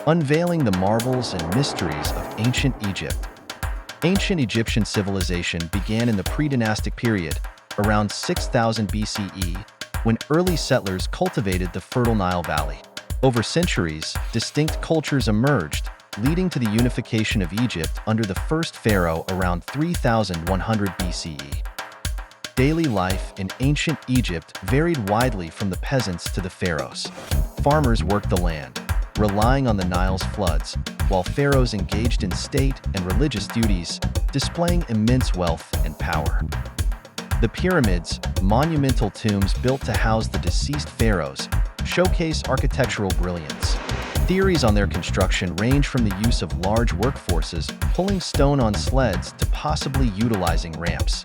unveiling the marvels and mysteries of ancient Egypt. Ancient Egyptian civilization began in the pre-dynastic period, around 6000 BCE, when early settlers cultivated the fertile Nile Valley. Over centuries, distinct cultures emerged, leading to the unification of Egypt under the first pharaoh around 3100 BCE. Daily life in ancient Egypt varied widely from the peasants to the pharaohs. Farmers worked the land, relying on the Nile's floods, while pharaohs engaged in state and religious duties, displaying immense wealth and power. The pyramids, monumental tombs built to house the deceased pharaohs, showcase architectural brilliance. Theories on their construction range from the use of large workforces pulling stone on sleds to possibly utilizing ramps.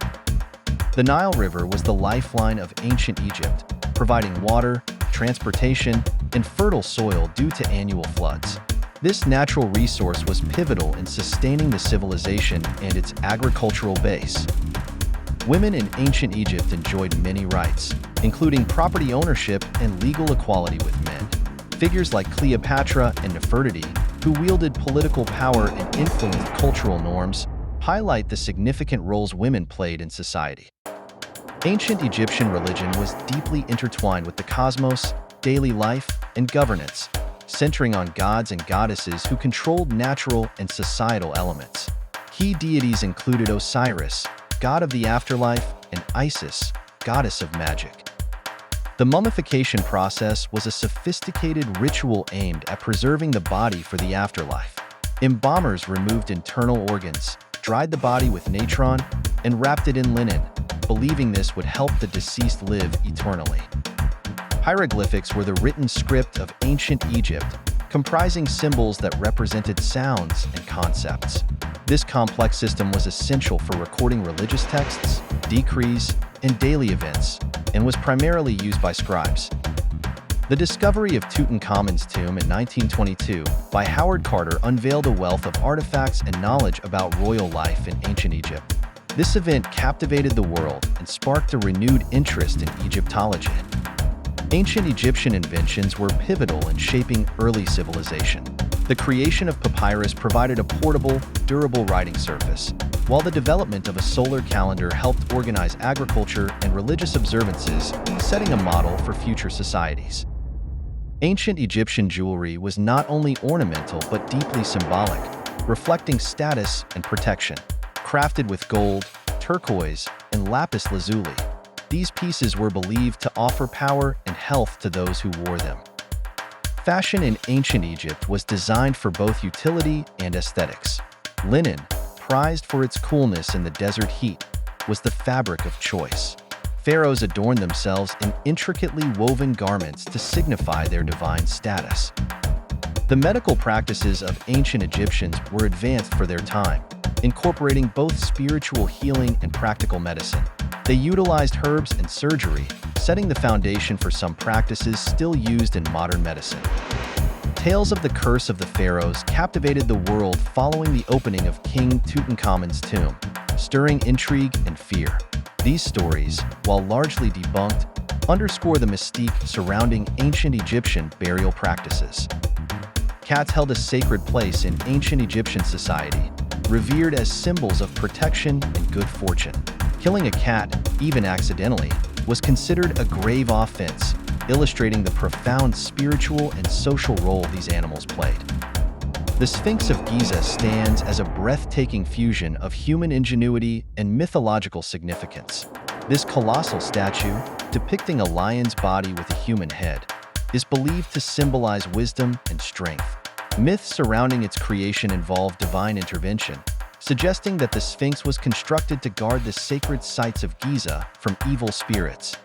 The Nile River was the lifeline of ancient Egypt, providing water, transportation, and fertile soil due to annual floods. This natural resource was pivotal in sustaining the civilization and its agricultural base. Women in ancient Egypt enjoyed many rights, including property ownership and legal equality with men. Figures like Cleopatra and Nefertiti, who wielded political power and influenced cultural norms, highlight the significant roles women played in society. Ancient Egyptian religion was deeply intertwined with the cosmos, daily life, and governance, centering on gods and goddesses who controlled natural and societal elements. Key deities included Osiris, god of the afterlife, and Isis, goddess of magic. The mummification process was a sophisticated ritual aimed at preserving the body for the afterlife. Embalmers removed internal organs, dried the body with natron, and wrapped it in linen, believing this would help the deceased live eternally. Hieroglyphics were the written script of ancient Egypt, comprising symbols that represented sounds and concepts. This complex system was essential for recording religious texts, decrees, and daily events, and was primarily used by scribes. The discovery of Tutankhamun's tomb in 1922 by Howard Carter unveiled a wealth of artifacts and knowledge about royal life in ancient Egypt. This event captivated the world and sparked a renewed interest in Egyptology. Ancient Egyptian inventions were pivotal in shaping early civilization. The creation of papyrus provided a portable, durable writing surface, while the development of a solar calendar helped organize agriculture and religious observances, setting a model for future societies. Ancient Egyptian jewelry was not only ornamental but deeply symbolic, reflecting status and protection. Crafted with gold, turquoise, and lapis lazuli, these pieces were believed to offer power and health to those who wore them. Fashion in ancient Egypt was designed for both utility and aesthetics. Linen, prized for its coolness in the desert heat, was the fabric of choice. Pharaohs adorned themselves in intricately woven garments to signify their divine status. The medical practices of ancient Egyptians were advanced for their time, incorporating both spiritual healing and practical medicine. They utilized herbs and surgery, setting the foundation for some practices still used in modern medicine. Tales of the curse of the pharaohs captivated the world following the opening of King Tutankhamun's tomb, stirring intrigue and fear. These stories, while largely debunked, underscore the mystique surrounding ancient Egyptian burial practices. Cats held a sacred place in ancient Egyptian society, revered as symbols of protection and good fortune. Killing a cat, even accidentally, was considered a grave offense, illustrating the profound spiritual and social role these animals played. The Sphinx of Giza stands as a breathtaking fusion of human ingenuity and mythological significance. This colossal statue, depicting a lion's body with a human head, is believed to symbolize wisdom and strength. Myths surrounding its creation involve divine intervention, suggesting that the Sphinx was constructed to guard the sacred sites of Giza from evil spirits.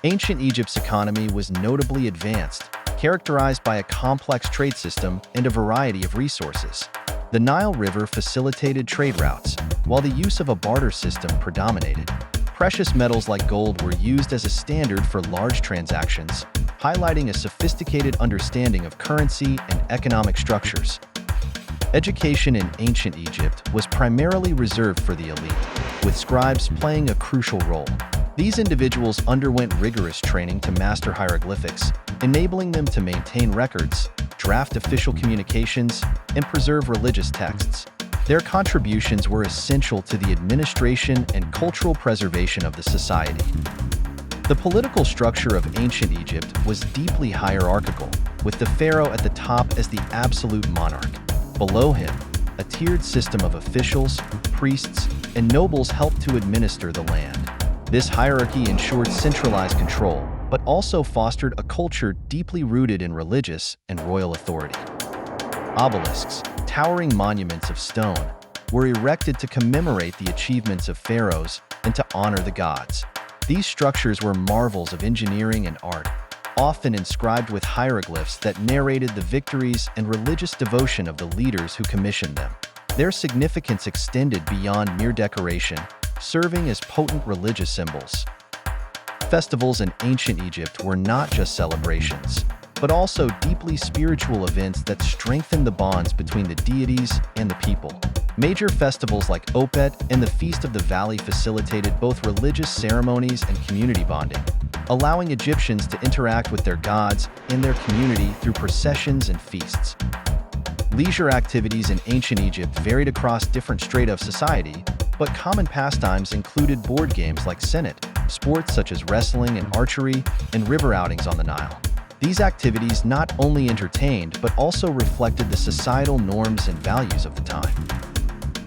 Ancient Egypt's economy was notably advanced, characterized by a complex trade system and a variety of resources. The Nile River facilitated trade routes, while the use of a barter system predominated. Precious metals like gold were used as a standard for large transactions, highlighting a sophisticated understanding of currency and economic structures. Education in ancient Egypt was primarily reserved for the elite, with scribes playing a crucial role. These individuals underwent rigorous training to master hieroglyphics, enabling them to maintain records, draft official communications, and preserve religious texts. Their contributions were essential to the administration and cultural preservation of the society. The political structure of ancient Egypt was deeply hierarchical, with the pharaoh at the top as the absolute monarch. Below him, a tiered system of officials, priests, and nobles helped to administer the land. This hierarchy ensured centralized control, but also fostered a culture deeply rooted in religious and royal authority. Obelisks, towering monuments of stone, were erected to commemorate the achievements of pharaohs and to honor the gods. These structures were marvels of engineering and art, often inscribed with hieroglyphs that narrated the victories and religious devotion of the leaders who commissioned them. Their significance extended beyond mere decoration, serving as potent religious symbols. Festivals in ancient Egypt were not just celebrations, but also deeply spiritual events that strengthened the bonds between the deities and the people. Major festivals like Opet and the Feast of the Valley facilitated both religious ceremonies and community bonding, allowing Egyptians to interact with their gods and their community through processions and feasts. Leisure activities in ancient Egypt varied across different strata of society, but common pastimes included board games like Senet, sports such as wrestling and archery, and river outings on the Nile. These activities not only entertained but also reflected the societal norms and values of the time.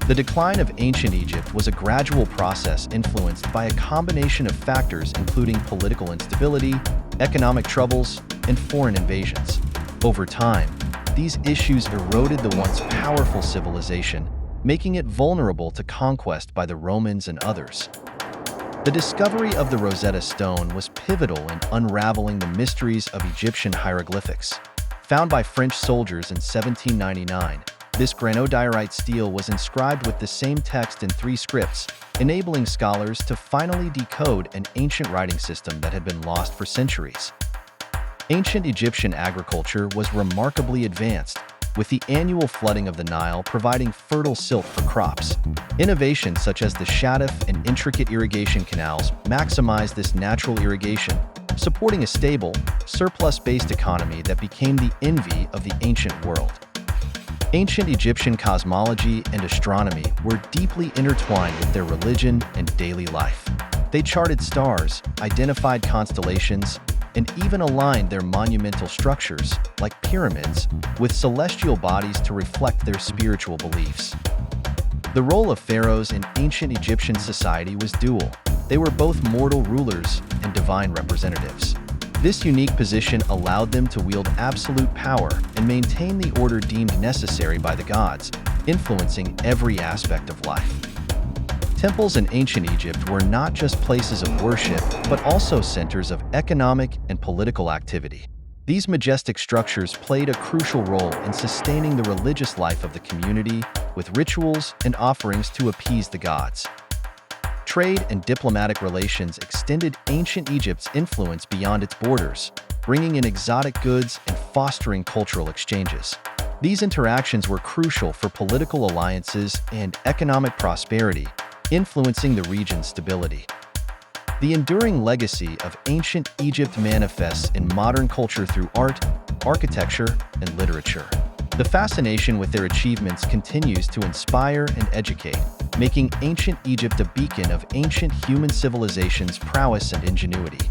The decline of ancient Egypt was a gradual process influenced by a combination of factors including political instability, economic troubles, and foreign invasions. Over time, these issues eroded the once powerful civilization, making it vulnerable to conquest by the Romans and others. The discovery of the Rosetta Stone was pivotal in unraveling the mysteries of Egyptian hieroglyphics. Found by French soldiers in 1799, this granodiorite stele was inscribed with the same text in 3 scripts, enabling scholars to finally decode an ancient writing system that had been lost for centuries. Ancient Egyptian agriculture was remarkably advanced, with the annual flooding of the Nile providing fertile silt for crops. Innovations such as the Shaduf and intricate irrigation canals maximized this natural irrigation, supporting a stable, surplus-based economy that became the envy of the ancient world. Ancient Egyptian cosmology and astronomy were deeply intertwined with their religion and daily life. They charted stars, identified constellations, and even aligned their monumental structures, like pyramids, with celestial bodies to reflect their spiritual beliefs. The role of pharaohs in ancient Egyptian society was dual. They were both mortal rulers and divine representatives. This unique position allowed them to wield absolute power and maintain the order deemed necessary by the gods, influencing every aspect of life. Temples in ancient Egypt were not just places of worship, but also centers of economic and political activity. These majestic structures played a crucial role in sustaining the religious life of the community, with rituals and offerings to appease the gods. Trade and diplomatic relations extended ancient Egypt's influence beyond its borders, bringing in exotic goods and fostering cultural exchanges. These interactions were crucial for political alliances and economic prosperity, influencing the region's stability. The enduring legacy of ancient Egypt manifests in modern culture through art, architecture, and literature. The fascination with their achievements continues to inspire and educate, making ancient Egypt a beacon of ancient human civilization's prowess and ingenuity.